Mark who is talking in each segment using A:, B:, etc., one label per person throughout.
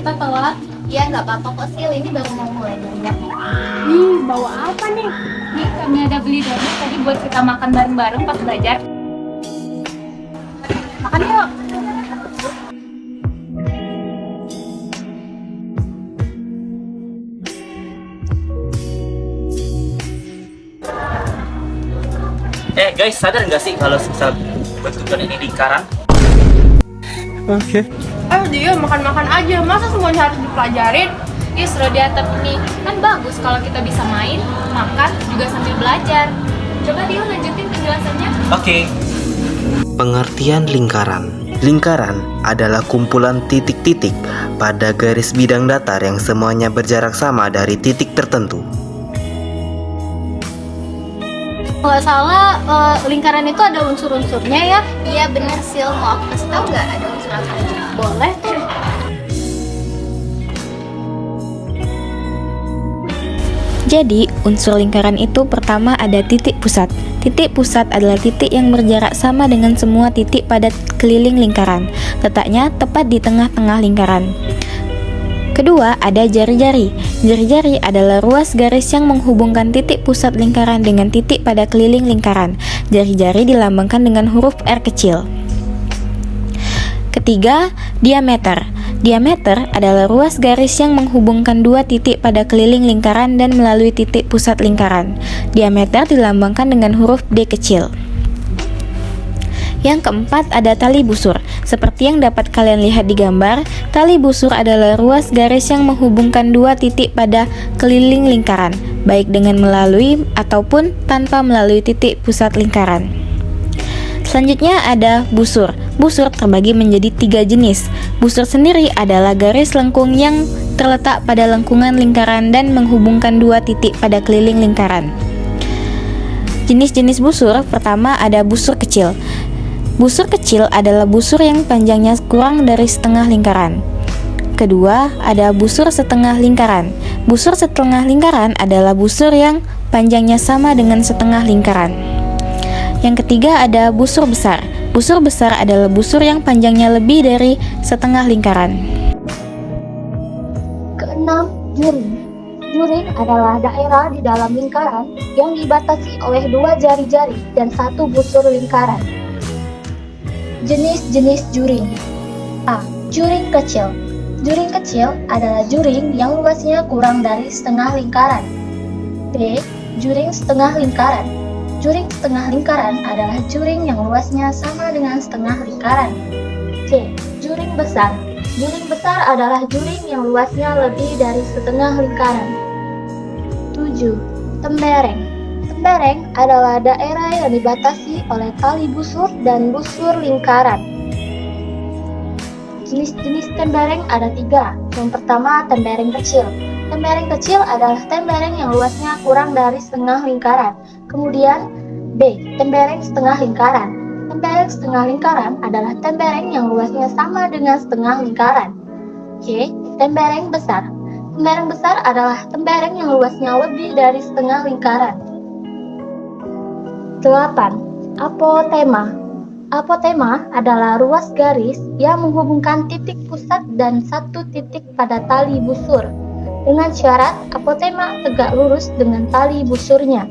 A: kita telat.
B: Ya nggak apa-apa kok Sil, ini baru mau mulai belajar.
A: Nih, bawa apa nih? Nih, kami ada beli donat tadi buat kita makan bareng-bareng pas belajar. Makan yuk.
C: Guys, sadar nggak sih kalau misal bentukan ini lingkaran?
D: Oke.
A: Ayo dia makan-makan aja, masa semuanya harus dipelajarin?
B: Ih, seru di atap ini. Kan bagus kalau kita bisa main, makan, juga sambil belajar. Coba dia lanjutin penjelasannya.
C: Oke.
D: Pengertian lingkaran. Lingkaran adalah kumpulan titik-titik pada garis bidang datar yang semuanya berjarak sama dari titik tertentu.
B: Kalau nggak salah, lingkaran itu ada unsur-unsurnya ya? Iya bener Sil, mau aku kasih tahu nggak ada unsur apa aja?
A: Boleh tuh.
E: Jadi, unsur lingkaran itu pertama ada titik pusat. Titik pusat adalah titik yang berjarak sama dengan semua titik pada keliling lingkaran. Letaknya tepat di tengah-tengah lingkaran. Kedua, ada jari-jari. Jari-jari adalah ruas garis yang menghubungkan titik pusat lingkaran dengan titik pada keliling lingkaran. Jari-jari dilambangkan dengan huruf R kecil. Ketiga, diameter. Diameter adalah ruas garis yang menghubungkan dua titik pada keliling lingkaran dan melalui titik pusat lingkaran. Diameter dilambangkan dengan huruf D kecil. Yang keempat ada tali busur. Seperti yang dapat kalian lihat di gambar, tali busur adalah ruas garis yang menghubungkan dua titik pada keliling lingkaran, baik dengan melalui ataupun tanpa melalui titik pusat lingkaran. Selanjutnya ada busur. Busur terbagi menjadi 3 jenis. Busur sendiri adalah garis lengkung yang terletak pada lengkungan lingkaran dan menghubungkan dua titik pada keliling lingkaran. Jenis-jenis busur, pertama ada busur kecil. Busur kecil adalah busur yang panjangnya kurang dari setengah lingkaran. Kedua, ada busur setengah lingkaran. Busur setengah lingkaran adalah busur yang panjangnya sama dengan setengah lingkaran. Yang ketiga ada busur besar. Busur besar adalah busur yang panjangnya lebih dari setengah lingkaran.
F: Keenam, juring. Juring adalah daerah di dalam lingkaran yang dibatasi oleh 2 jari-jari dan 1 busur lingkaran. Jenis-jenis juring. A. Juring kecil. Juring kecil adalah juring yang luasnya kurang dari setengah lingkaran. B. Juring setengah lingkaran. Juring setengah lingkaran adalah juring yang luasnya sama dengan setengah lingkaran. C. Juring besar. Juring besar adalah juring yang luasnya lebih dari setengah lingkaran. 7. Tembereng. Tembereng adalah daerah yang dibatasi oleh tali busur dan busur lingkaran. Jenis-jenis tembereng ada 3. Yang pertama, tembereng kecil. Tembereng kecil adalah tembereng yang luasnya kurang dari setengah lingkaran. Kemudian, B. Tembereng setengah lingkaran. Tembereng setengah lingkaran adalah tembereng yang luasnya sama dengan setengah lingkaran. C. Tembereng besar. Tembereng besar adalah tembereng yang luasnya lebih dari setengah lingkaran. 8. Apotema. Apotema adalah ruas garis yang menghubungkan titik pusat dan 1 titik pada tali busur. Dengan syarat apotema tegak lurus dengan tali busurnya.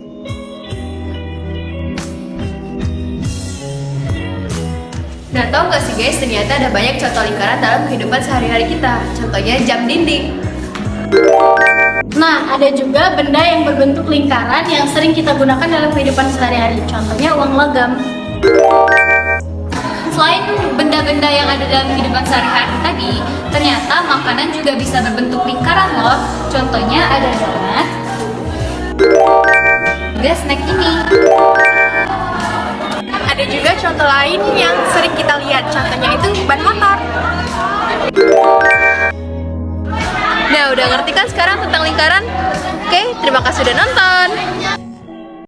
A: Nah, tahu nggak sih guys, ternyata ada banyak contoh lingkaran dalam kehidupan sehari-hari kita. Contohnya jam dinding. Nah, ada juga benda yang berbentuk lingkaran yang sering kita gunakan dalam kehidupan sehari-hari. Contohnya uang logam. Selain benda-benda yang ada dalam kehidupan sehari-hari tadi, ternyata makanan juga bisa berbentuk lingkaran loh. Contohnya ada donat, juga snack ini. Ada juga contoh lain yang sering kita lihat, contohnya itu ban motor. Nah, udah ngerti kan sekarang tentang lingkaran? Oke, terima kasih udah nonton.